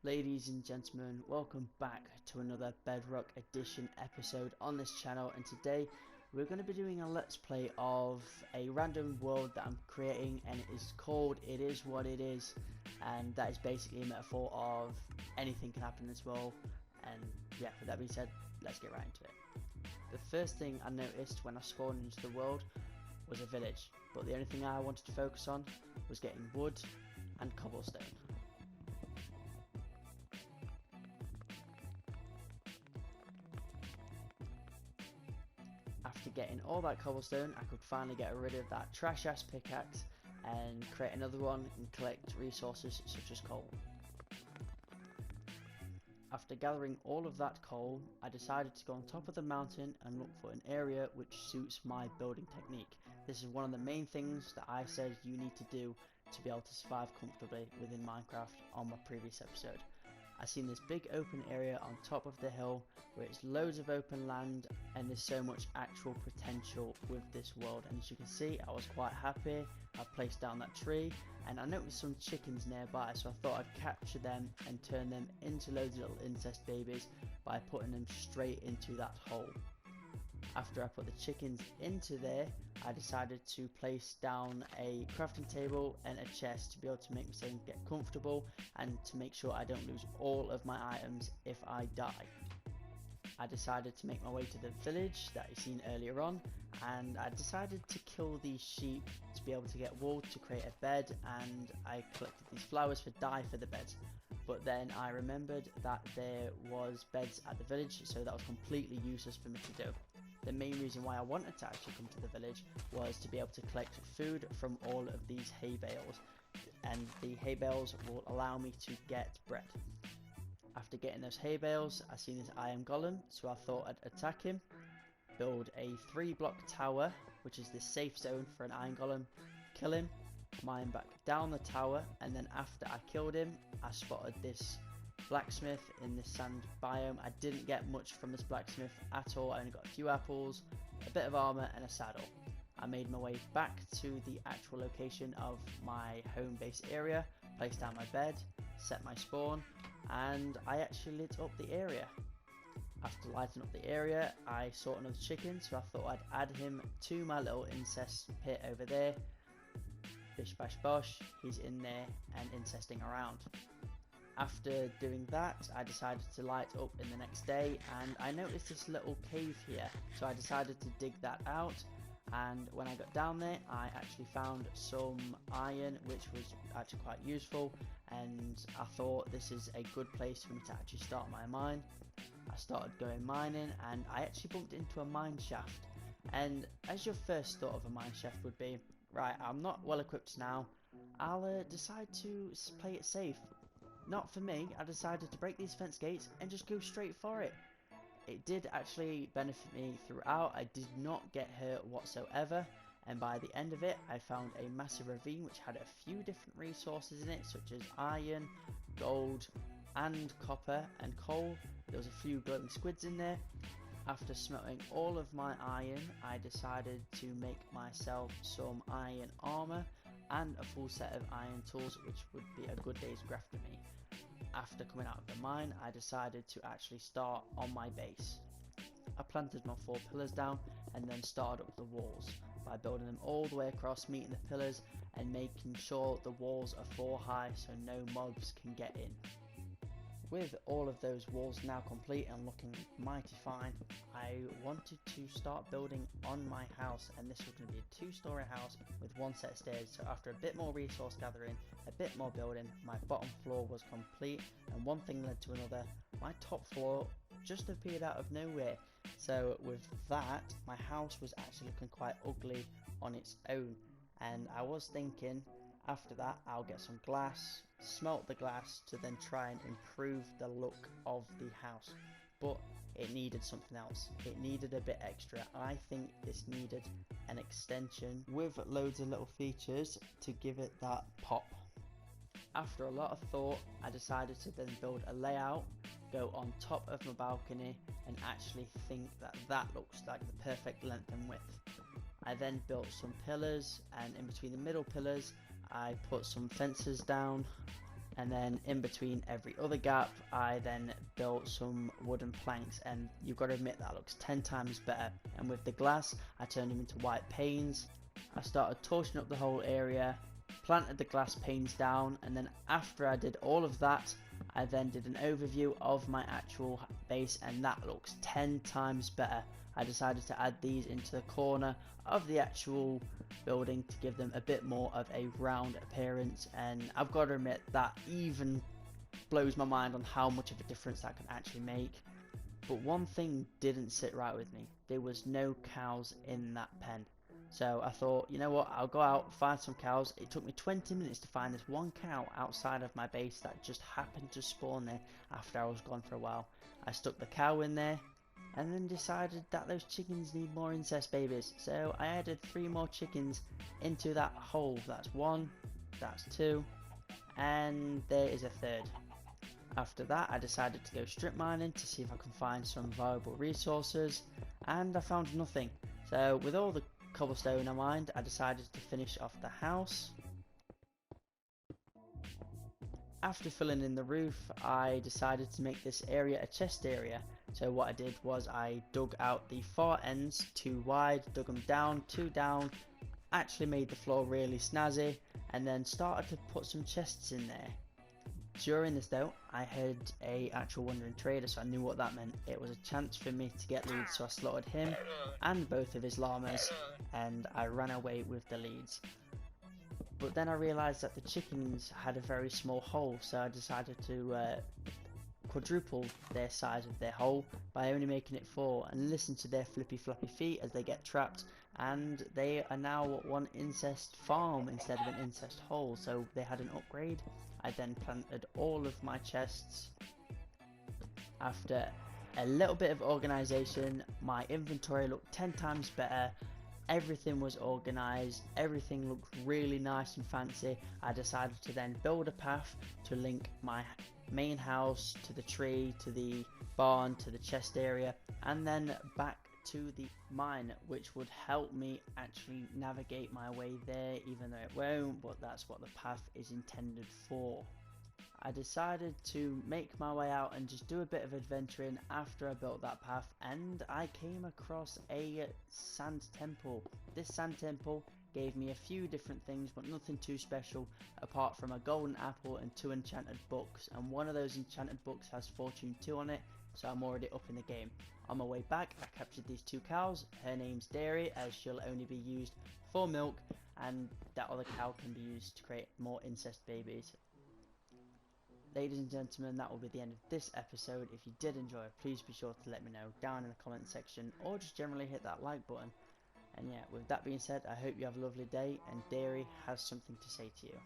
Ladies and gentlemen, welcome back to another Bedrock Edition episode on this channel, and today we're going to be doing a let's play of a random world that I'm creating, and it is called It Is What It Is, and that is basically a metaphor of anything can happen in this world. And yeah, with that being said, let's get right into it. The first thing I noticed when I spawned into the world was a village, but the only thing I wanted to focus on was getting wood and cobblestone. After getting all that cobblestone, I could finally get rid of that trash ass pickaxe and create another one and collect resources such as coal. After gathering all of that coal, I decided to go on top of the mountain and look for an area which suits my building technique. This is one of the main things that I said you need to do to be able to survive comfortably within Minecraft on my previous episode. I seen this big open area on top of the hill where it's loads of open land and there's so much actual potential with this world, and as you can see I was quite happy. I placed down that tree and I noticed some chickens nearby, so I thought I'd capture them and turn them into loads of little incest babies by putting them straight into that hole. After I put the chickens into there, I decided to place down a crafting table and a chest to be able to make myself get comfortable and to make sure I don't lose all of my items if I die. I decided to make my way to the village that you seen earlier on, and I decided to kill these sheep to be able to get wool to create a bed, and I collected these flowers for dye for the beds. But then I remembered that there was beds at the village, so that was completely useless for me to do. The main reason why I wanted to actually come to the village was to be able to collect food from all of these hay bales, and the hay bales will allow me to get bread. After getting those hay bales, I seen this iron golem, so I thought I'd attack him, build a 3-block tower, which is the safe zone for an iron golem, kill him, mine back down the tower, and then after I killed him, I spotted this blacksmith in this sand biome. I didn't get much from this blacksmith at all. I only got a few apples, a bit of armor and a saddle. I made my way back to the actual location of my home base area, placed down my bed, set my spawn, and I actually lit up the area. After lighting up the area, I saw another chicken, so I thought I'd add him to my little incest pit over there. Bish bash bosh, he's in there and incesting around. After doing that, I decided to light up in the next day, and I noticed this little cave here, so I decided to dig that out. And when I got down there, I actually found some iron, which was actually quite useful, and I thought this is a good place for me to actually start my mine. I started going mining, and I actually bumped into a mine shaft. And as your first thought of a mine shaft would be, right, I'm not well equipped now, I'll decide to play it safe. Not for me. I decided to break these fence gates and just go straight for it. It did actually benefit me throughout. I did not get hurt whatsoever, and by the end of it I found a massive ravine which had a few different resources in it, such as iron, gold and copper and coal. There was a few glowing squids in there. After smelting all of my iron, I decided to make myself some iron armor and a full set of iron tools, which would be a good day's graft for me. After coming out of the mine, I decided to actually start on my base. I planted my 4 pillars down and then started up the walls by building them all the way across, meeting the pillars and making sure the walls are 4 high so no mobs can get in. With all of those walls now complete and looking mighty fine, I wanted to start building on my house, and this was going to be a 2-story house with 1 set of stairs. So after a bit more resource gathering, a bit more building, my bottom floor was complete, and one thing led to another. My top floor just appeared out of nowhere. So with that, my house was actually looking quite ugly on its own, and I was thinking after that I'll get some glass, smelt the glass to then try and improve the look of the house. But it needed something else. It needed a bit extra. I think this needed an extension with loads of little features to give it that pop. After a lot of thought, I decided to then build a layout, go on top of my balcony and actually think that that looks like the perfect length and width. I then built some pillars, and in between the middle pillars I put some fences down, and then in between every other gap I then built some wooden planks, and you've got to admit that looks 10 times better. And with the glass I turned them into white panes. I started torching up the whole area, planted the glass panes down, and then after I did all of that I then did an overview of my actual base, and that looks 10 times better. I decided to add these into the corner of the actual building to give them a bit more of a round appearance, and I've got to admit that even blows my mind on how much of a difference that can actually make. But one thing didn't sit right with me. There was no cows in that pen. So I thought, you know what, I'll go out, find some cows. It took me 20 minutes to find this one cow outside of my base that just happened to spawn there after I was gone for a while. I stuck the cow in there and then decided that those chickens need more incest babies. So I added 3 more chickens into that hole. That's 1, that's 2, and there is a 3rd. After that I decided to go strip mining to see if I can find some valuable resources, and I found nothing. So with all the cobblestone I mined, I decided to finish off the house. After filling in the roof, I decided to make this area a chest area. So what I did was I dug out the far ends 2 wide, dug them down, 2 down, actually made the floor really snazzy, and then started to put some chests in there. During this though, I had a actual wandering trader, so I knew what that meant. It was a chance for me to get leads, so I slaughtered him and both of his llamas, and I ran away with the leads. But then I realised that the chickens had a very small hole, so I decided to quadruple their size of their hole by only making it 4, and listen to their flippy floppy feet as they get trapped, and they are now one incest farm instead of an incest hole, so they had an upgrade. I then planted all of my chests. After a little bit of organisation, my inventory looked 10 times better. Everything was organised, everything looked really nice and fancy. I decided to then build a path to link my main house to the tree, to the barn, to the chest area, and then back to the mine, which would help me actually navigate my way there, even though it won't, but that's what the path is intended for. I decided to make my way out and just do a bit of adventuring after I built that path, and I came across a sand temple. This sand temple gave me a few different things, but nothing too special apart from a golden apple and 2 enchanted books, and one of those enchanted books has Fortune 2 on it, so I'm already up in the game. On my way back I captured these 2 cows. Her name's Dairy, as she'll only be used for milk, and that other cow can be used to create more incest babies. Ladies and gentlemen, that will be the end of this episode. If you did enjoy it, please be sure to let me know down in the comment section, or just generally hit that like button. And yeah, with that being said, I hope you have a lovely day, and Dairy has something to say to you.